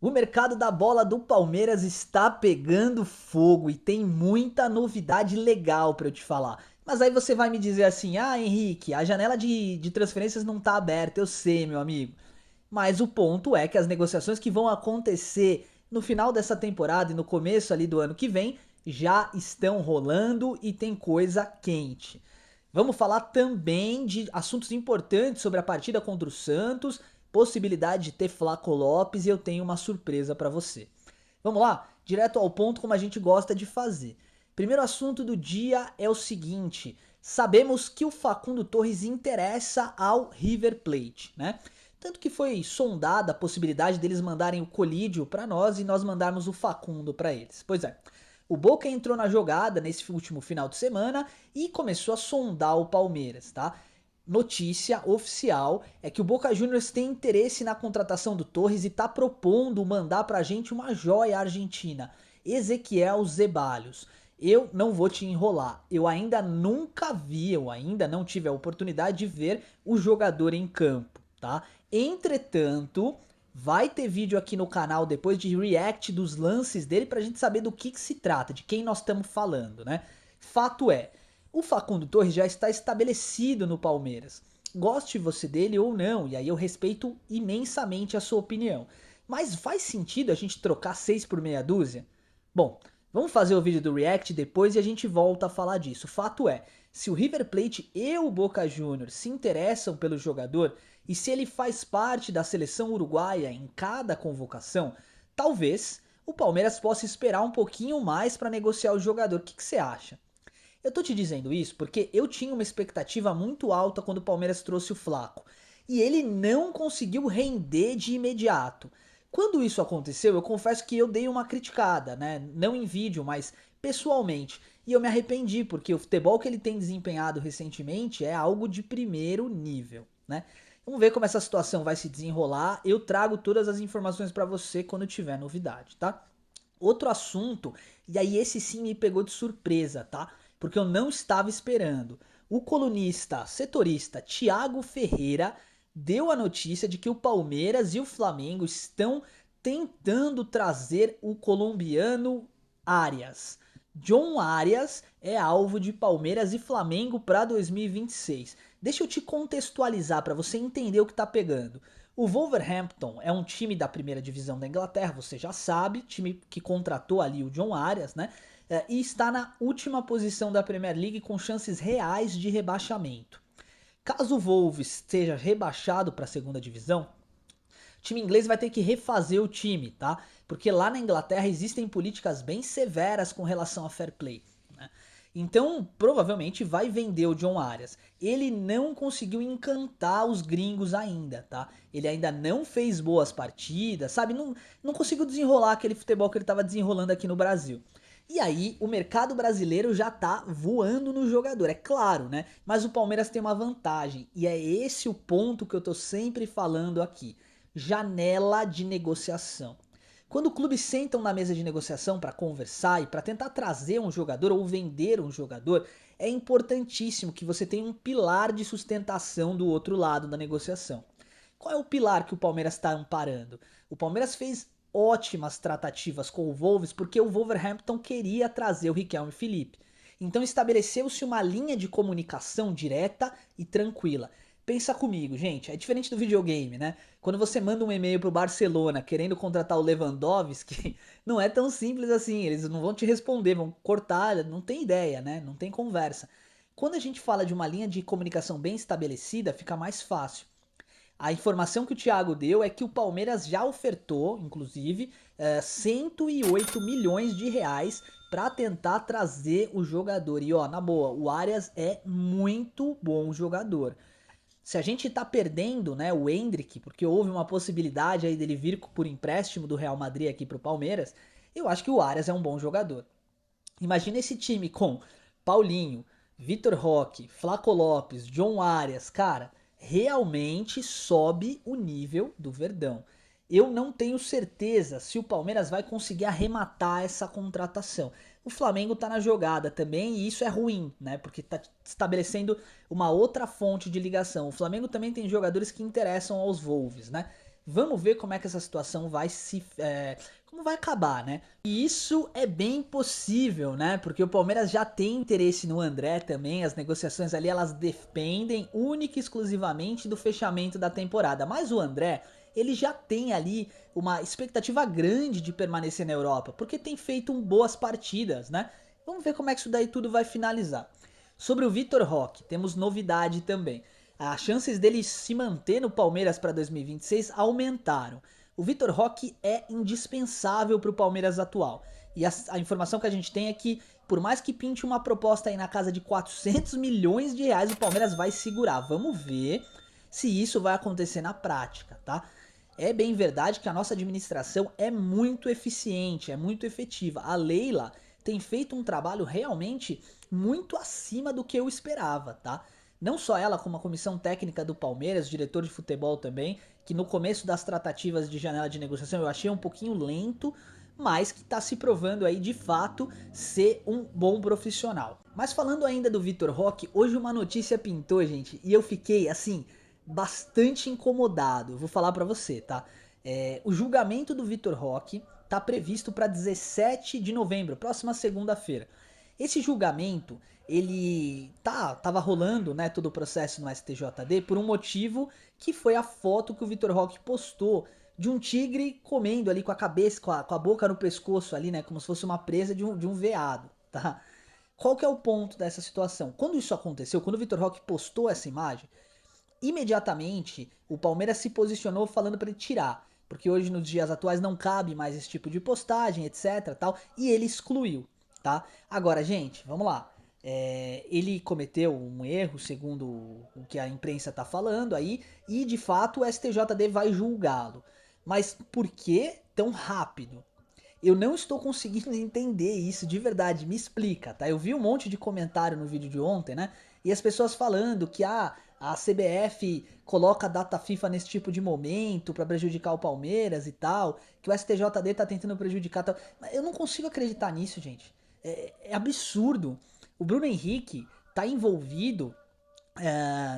O mercado da bola do Palmeiras está pegando fogo e tem muita novidade legal para eu te falar. Mas aí você vai me dizer assim: ah, Henrique, a janela de transferências não tá aberta, eu sei, meu amigo. Mas o ponto é que as negociações que vão acontecer no final dessa temporada e no começo ali do ano que vem já estão rolando e tem coisa quente. Vamos falar também de assuntos importantes sobre a partida contra o Santos, possibilidade de ter Flaco Lopes e eu tenho uma surpresa para você. Vamos lá? Direto ao ponto como a gente gosta de fazer. Primeiro assunto do dia é o seguinte: sabemos que o Facundo Torres interessa ao River Plate, né? Tanto que foi sondada a possibilidade deles mandarem o Colídio para nós e nós mandarmos o Facundo para eles. Pois é, o Boca entrou na jogada nesse último final de semana e começou a sondar o Palmeiras, tá? Notícia oficial é que o Boca Juniors tem interesse na contratação do Torres e tá propondo mandar pra gente uma joia argentina, Ezequiel Zeballos. Eu não vou te enrolar, eu ainda nunca vi, eu ainda não tive a oportunidade de ver o jogador em campo, tá? Entretanto, vai ter vídeo aqui no canal depois de react dos lances dele pra gente saber do que se trata, de quem nós estamos falando, né? Fato é, o Facundo Torres já está estabelecido no Palmeiras. Goste você dele ou não, e aí eu respeito imensamente a sua opinião. Mas faz sentido a gente trocar 6 por meia dúzia? Bom, vamos fazer o vídeo do React depois e a gente volta a falar disso. Fato é, se o River Plate e o Boca Juniors se interessam pelo jogador e se ele faz parte da seleção uruguaia em cada convocação, talvez o Palmeiras possa esperar um pouquinho mais para negociar o jogador. O que você acha? Eu tô te dizendo isso porque eu tinha uma expectativa muito alta quando o Palmeiras trouxe o Flaco. E ele não conseguiu render de imediato. Quando isso aconteceu, eu confesso que eu dei uma criticada, né? Não em vídeo, mas pessoalmente. E eu me arrependi, porque o futebol que ele tem desempenhado recentemente é algo de primeiro nível, né? Vamos ver como essa situação vai se desenrolar. Eu trago todas as informações para você quando tiver novidade, tá? Outro assunto, e aí esse sim me pegou de surpresa, tá? Porque eu não estava esperando. O colunista setorista Thiago Ferreira deu a notícia de que o Palmeiras e o Flamengo estão tentando trazer o colombiano Arias. John Arias é alvo de Palmeiras e Flamengo para 2026. Deixa eu te contextualizar para você entender o que tá pegando. O Wolverhampton é um time da primeira divisão da Inglaterra, você já sabe, time que contratou ali o John Arias, né? E está na última posição da Premier League com chances reais de rebaixamento. Caso o Wolves seja rebaixado para a segunda divisão, o time inglês vai ter que refazer o time, tá? Porque lá na Inglaterra existem políticas bem severas com relação a fair play, né? Então, provavelmente vai vender o John Arias. Ele não conseguiu encantar os gringos ainda, tá? Ele ainda não fez boas partidas, sabe? Não conseguiu desenrolar aquele futebol que ele estava desenrolando aqui no Brasil. E aí, o mercado brasileiro já tá voando no jogador, é claro, né? Mas o Palmeiras tem uma vantagem, e é esse o ponto que eu tô sempre falando aqui. Janela de negociação. Quando clubes sentam na mesa de negociação para conversar e para tentar trazer um jogador ou vender um jogador, é importantíssimo que você tenha um pilar de sustentação do outro lado da negociação. Qual é o pilar que o Palmeiras está amparando? O Palmeiras fez ótimas tratativas com o Wolves porque o Wolverhampton queria trazer o Riquelme Felipe. Então estabeleceu-se uma linha de comunicação direta e tranquila. Pensa comigo, gente, é diferente do videogame, né? Quando você manda um e-mail pro Barcelona querendo contratar o Lewandowski, não é tão simples assim, eles não vão te responder, vão cortar, não tem ideia, né? Não tem conversa. Quando a gente fala de uma linha de comunicação bem estabelecida, fica mais fácil. A informação que o Thiago deu é que o Palmeiras já ofertou, inclusive, 108 milhões de reais para tentar trazer o jogador. E ó, na boa, o Arias é muito bom jogador. Se a gente tá perdendo, né, o Endrick, porque houve uma possibilidade aí dele vir por empréstimo do Real Madrid aqui pro Palmeiras, eu acho que o Arias é um bom jogador. Imagina esse time com Paulinho, Vitor Roque, Flaco Lopes, John Arias, cara, realmente sobe o nível do Verdão. Eu não tenho certeza se o Palmeiras vai conseguir arrematar essa contratação. O Flamengo tá na jogada também e isso é ruim, né? Porque tá estabelecendo uma outra fonte de ligação. O Flamengo também tem jogadores que interessam aos Wolves, né? Vamos ver como é que essa situação vai como vai acabar, né? E isso é bem possível, né? Porque o Palmeiras já tem interesse no André também, as negociações ali elas dependem única e exclusivamente do fechamento da temporada. Mas o André, ele já tem ali uma expectativa grande de permanecer na Europa, porque tem feito boas partidas, né? Vamos ver como é que isso daí tudo vai finalizar. Sobre o Vitor Roque, temos novidade também. As chances dele se manter no Palmeiras para 2026 aumentaram. O Vitor Roque é indispensável para o Palmeiras atual. E a informação que a gente tem é que, por mais que pinte uma proposta aí na casa de 400 milhões de reais, o Palmeiras vai segurar. Vamos ver se isso vai acontecer na prática, tá? É bem verdade que a nossa administração é muito eficiente, é muito efetiva. A Leila tem feito um trabalho realmente muito acima do que eu esperava, tá? Não só ela, como a comissão técnica do Palmeiras, diretor de futebol também, que no começo das tratativas de janela de negociação eu achei um pouquinho lento, mas que está se provando aí de fato ser um bom profissional. Mas falando ainda do Vitor Roque, hoje uma notícia pintou, gente, e eu fiquei assim bastante incomodado. Eu vou falar para você, tá? O julgamento do Vitor Roque tá previsto para 17 de novembro, próxima segunda-feira. Esse julgamento, ele tava rolando, né, todo o processo no STJD por um motivo que foi a foto que o Vitor Roque postou de um tigre comendo ali com a cabeça, com a boca no pescoço ali, né, como se fosse uma presa de um veado, tá? Qual que é o ponto dessa situação? Quando isso aconteceu, quando o Vitor Roque postou essa imagem, imediatamente o Palmeiras se posicionou falando para ele tirar, porque hoje nos dias atuais não cabe mais esse tipo de postagem, etc, tal, e ele excluiu, tá? Agora, gente, vamos lá. Ele cometeu um erro, segundo o que a imprensa tá falando aí, e de fato o STJD vai julgá-lo. Mas por que tão rápido? Eu não estou conseguindo entender isso de verdade, me explica, tá? Eu vi um monte de comentário no vídeo de ontem, né? E as pessoas falando que a CBF coloca a data FIFA nesse tipo de momento pra prejudicar o Palmeiras e tal, que o STJD tá tentando prejudicar tal. Mas eu não consigo acreditar nisso, gente. É absurdo. O Bruno Henrique tá envolvido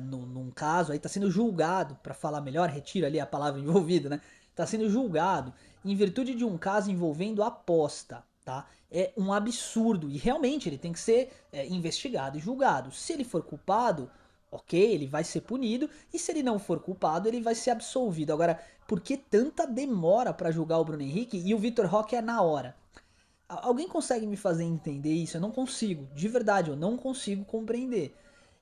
num caso aí, tá sendo julgado, para falar melhor, retiro ali a palavra envolvido, né? Tá sendo julgado em virtude de um caso envolvendo aposta, tá? É um absurdo e realmente ele tem que ser investigado e julgado. Se ele for culpado, ok, ele vai ser punido e se ele não for culpado, ele vai ser absolvido. Agora, por que tanta demora para julgar o Bruno Henrique e o Vitor Roque é na hora? Alguém consegue me fazer entender isso? Eu não consigo, de verdade, eu não consigo compreender.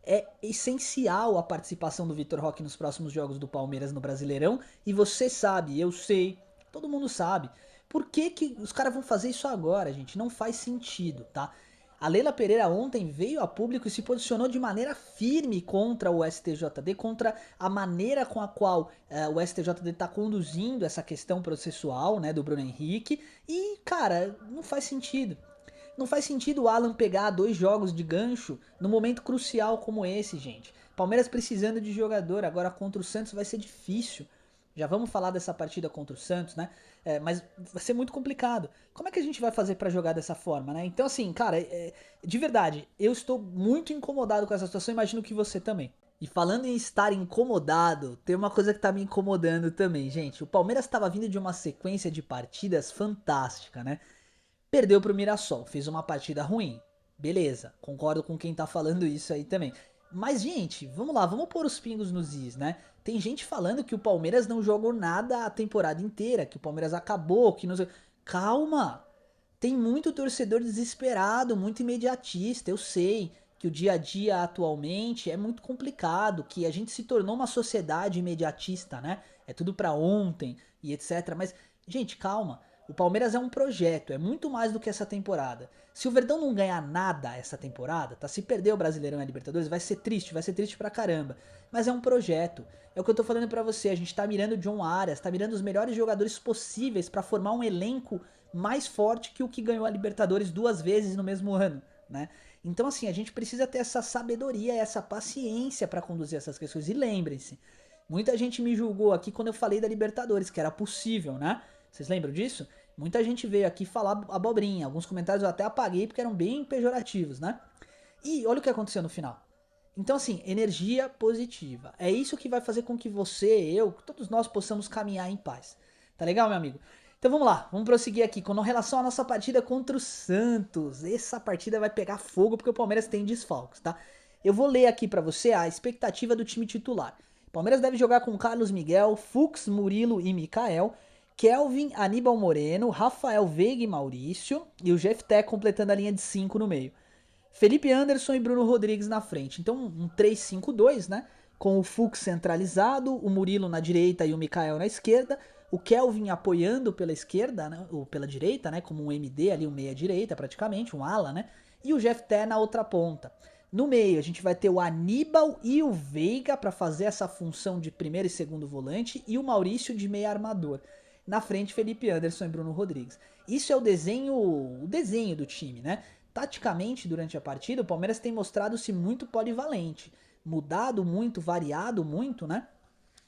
É essencial a participação do Vitor Roque nos próximos jogos do Palmeiras no Brasileirão. E você sabe, eu sei, todo mundo sabe. Por que, que os caras vão fazer isso agora, gente? Não faz sentido, tá? A Leila Pereira ontem veio a público e se posicionou de maneira firme contra o STJD, contra a maneira com a qual o STJD está conduzindo essa questão processual, né, do Bruno Henrique. E, cara, não faz sentido. Não faz sentido o Alan pegar 2 jogos de gancho no momento crucial como esse, gente. Palmeiras precisando de jogador, agora contra o Santos vai ser difícil. Já vamos falar dessa partida contra o Santos, né? Mas vai ser muito complicado. Como é que a gente vai fazer para jogar dessa forma, né? Então, assim, cara, de verdade, eu estou muito incomodado com essa situação, imagino que você também. E falando em estar incomodado, tem uma coisa que tá me incomodando também, gente. O Palmeiras estava vindo de uma sequência de partidas fantástica, né? Perdeu pro Mirassol, fez uma partida ruim. Beleza, concordo com quem tá falando isso aí também. Mas, gente, vamos lá, vamos pôr os pingos nos is, né? Tem gente falando que o Palmeiras não jogou nada a temporada inteira, que o Palmeiras acabou, que não sei. Calma! Tem muito torcedor desesperado, muito imediatista. Eu sei que o dia a dia atualmente é muito complicado, que a gente se tornou uma sociedade imediatista, né? É tudo pra ontem e etc. Mas, gente, calma. O Palmeiras é um projeto, é muito mais do que essa temporada. Se o Verdão não ganhar nada essa temporada, tá? Se perder o Brasileirão e a Libertadores, vai ser triste pra caramba. Mas é um projeto. É o que eu tô falando pra você, a gente tá mirando o John Arias, tá mirando os melhores jogadores possíveis pra formar um elenco mais forte que o que ganhou a Libertadores 2 vezes no mesmo ano, né? Então assim, a gente precisa ter essa sabedoria, essa paciência pra conduzir essas questões. E lembrem-se, muita gente me julgou aqui quando eu falei da Libertadores, que era possível, né? Vocês lembram disso? Muita gente veio aqui falar abobrinha. Alguns comentários eu até apaguei porque eram bem pejorativos, né? E olha o que aconteceu no final. Então, assim, energia positiva. É isso que vai fazer com que você, eu, todos nós possamos caminhar em paz. Tá legal, meu amigo? Então vamos lá, vamos prosseguir aqui. Com relação à nossa partida contra o Santos. Essa partida vai pegar fogo porque o Palmeiras tem desfalques, tá? Eu vou ler aqui pra você a expectativa do time titular. O Palmeiras deve jogar com Carlos Miguel, Fux, Murilo e Mikael, Kelvin, Aníbal Moreno, Rafael Veiga e Maurício, e o Jefté completando a linha de 5 no meio. Felipe Anderson e Bruno Rodrigues na frente. Então, um 3-5-2, né? Com o Fux centralizado, o Murilo na direita e o Mikael na esquerda, o Kelvin apoiando pela esquerda, né? Ou pela direita, né? Como um MD ali, um meia-direita praticamente, um ala, né? E o Jefté na outra ponta. No meio, a gente vai ter o Aníbal e o Veiga para fazer essa função de primeiro e segundo volante e o Maurício de meia armador. Na frente, Felipe Anderson e Bruno Rodrigues. Isso é o desenho do time, né? Taticamente, durante a partida, o Palmeiras tem mostrado-se muito polivalente, mudado muito, variado muito, né?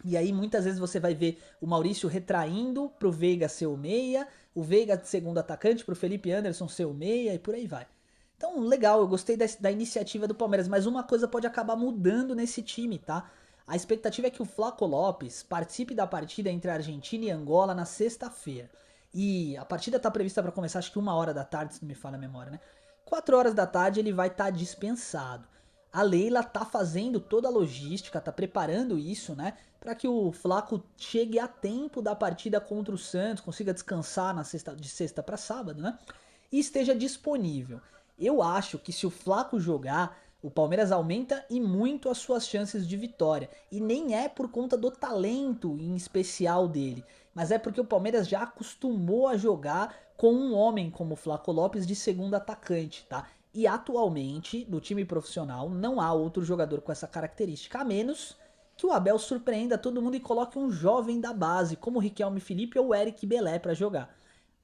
E aí muitas vezes você vai ver o Maurício retraindo pro Veiga ser o meia, o Veiga de segundo atacante pro Felipe Anderson ser o meia e por aí vai. Então, legal, eu gostei da iniciativa do Palmeiras, mas uma coisa pode acabar mudando nesse time, tá? A expectativa é que o Flaco Lopes participe da partida entre a Argentina e Angola na sexta-feira. E a partida tá prevista para começar acho que 1 hora da tarde, se não me falha a memória, né? 4 horas da tarde ele vai estar dispensado. A Leila tá fazendo toda a logística, tá preparando isso, né? Para que o Flaco chegue a tempo da partida contra o Santos, consiga descansar de sexta para sábado, né? E esteja disponível. Eu acho que se o Flaco jogar, o Palmeiras aumenta e muito as suas chances de vitória. E nem é por conta do talento em especial dele, mas é porque o Palmeiras já acostumou a jogar com um homem como o Flaco Lopes de segundo atacante, tá? E atualmente, no time profissional, não há outro jogador com essa característica, a menos que o Abel surpreenda todo mundo e coloque um jovem da base, como o Riquelme Felipe ou o Eric Belé para jogar.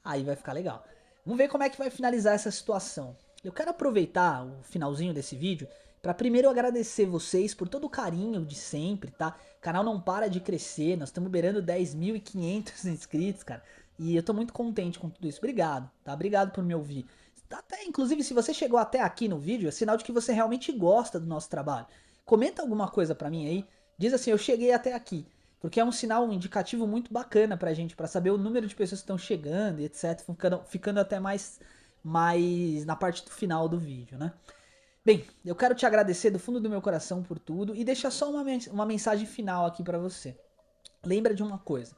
Aí vai ficar legal. Vamos ver como é que vai finalizar essa situação. Eu quero aproveitar o finalzinho desse vídeo para primeiro agradecer vocês por todo o carinho de sempre, tá? O canal não para de crescer, nós estamos beirando 10.500 inscritos, cara. E eu tô muito contente com tudo isso. Obrigado, tá? Obrigado por me ouvir. Até, inclusive, se você chegou até aqui no vídeo, é sinal de que você realmente gosta do nosso trabalho. Comenta alguma coisa pra mim aí. Diz assim, eu cheguei até aqui. Porque é um sinal, um indicativo muito bacana pra gente, pra saber o número de pessoas que estão chegando e etc. Ficando até mais na parte do final do vídeo, né? Bem, eu quero te agradecer do fundo do meu coração por tudo e deixar só uma mensagem final aqui pra você. Lembra de uma coisa.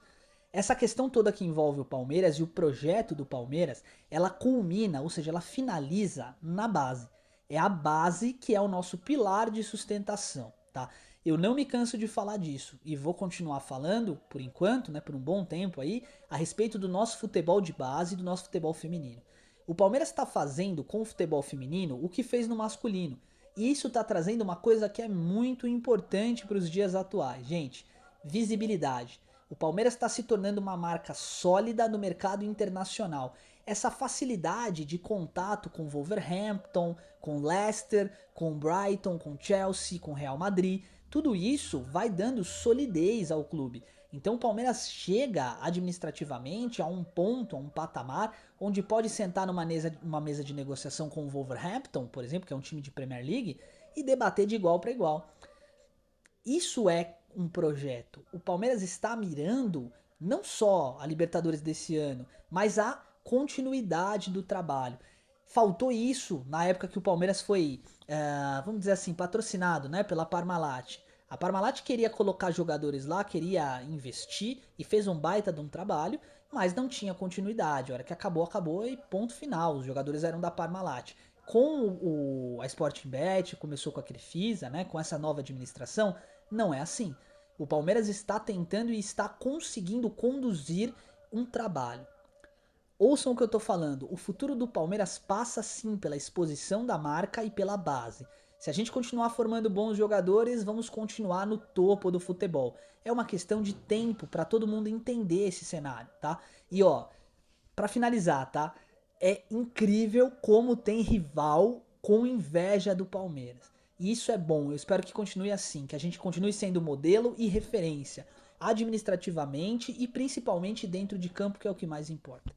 Essa questão toda que envolve o Palmeiras e o projeto do Palmeiras, ela culmina, ou seja, ela finaliza na base. É a base que é o nosso pilar de sustentação, tá? Eu não me canso de falar disso e vou continuar falando, por enquanto, né, por um bom tempo aí, a respeito do nosso futebol de base e do nosso futebol feminino. O Palmeiras está fazendo com o futebol feminino o que fez no masculino. E isso está trazendo uma coisa que é muito importante para os dias atuais. Gente, visibilidade. O Palmeiras está se tornando uma marca sólida no mercado internacional. Essa facilidade de contato com Wolverhampton, com Leicester, com Brighton, com Chelsea, com Real Madrid, tudo isso vai dando solidez ao clube. Então o Palmeiras chega administrativamente a um ponto, a um patamar, onde pode sentar numa mesa de negociação com o Wolverhampton, por exemplo, que é um time de Premier League, e debater de igual para igual. Isso é um projeto. O Palmeiras está mirando não só a Libertadores desse ano, mas a continuidade do trabalho. Faltou isso na época que o Palmeiras foi, vamos dizer assim, patrocinado, né, pela Parmalat. A Parmalat queria colocar jogadores lá, queria investir e fez um baita de um trabalho, mas não tinha continuidade. A hora que acabou, acabou e ponto final. Os jogadores eram da Parmalat. Com a Sporting Bet, começou com a Crefisa, né, com essa nova administração, não é assim. O Palmeiras está tentando e está conseguindo conduzir um trabalho. Ouçam o que eu tô falando. O futuro do Palmeiras passa sim pela exposição da marca e pela base. Se a gente continuar formando bons jogadores, vamos continuar no topo do futebol. É uma questão de tempo para todo mundo entender esse cenário, tá? E ó, para finalizar, tá? É incrível como tem rival com inveja do Palmeiras. E isso é bom, eu espero que continue assim, que a gente continue sendo modelo e referência, administrativamente e principalmente dentro de campo, que é o que mais importa.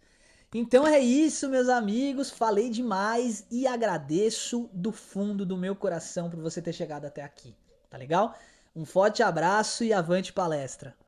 Então é isso, meus amigos. Falei demais e agradeço do fundo do meu coração por você ter chegado até aqui. Tá legal? Um forte abraço e avante palestra.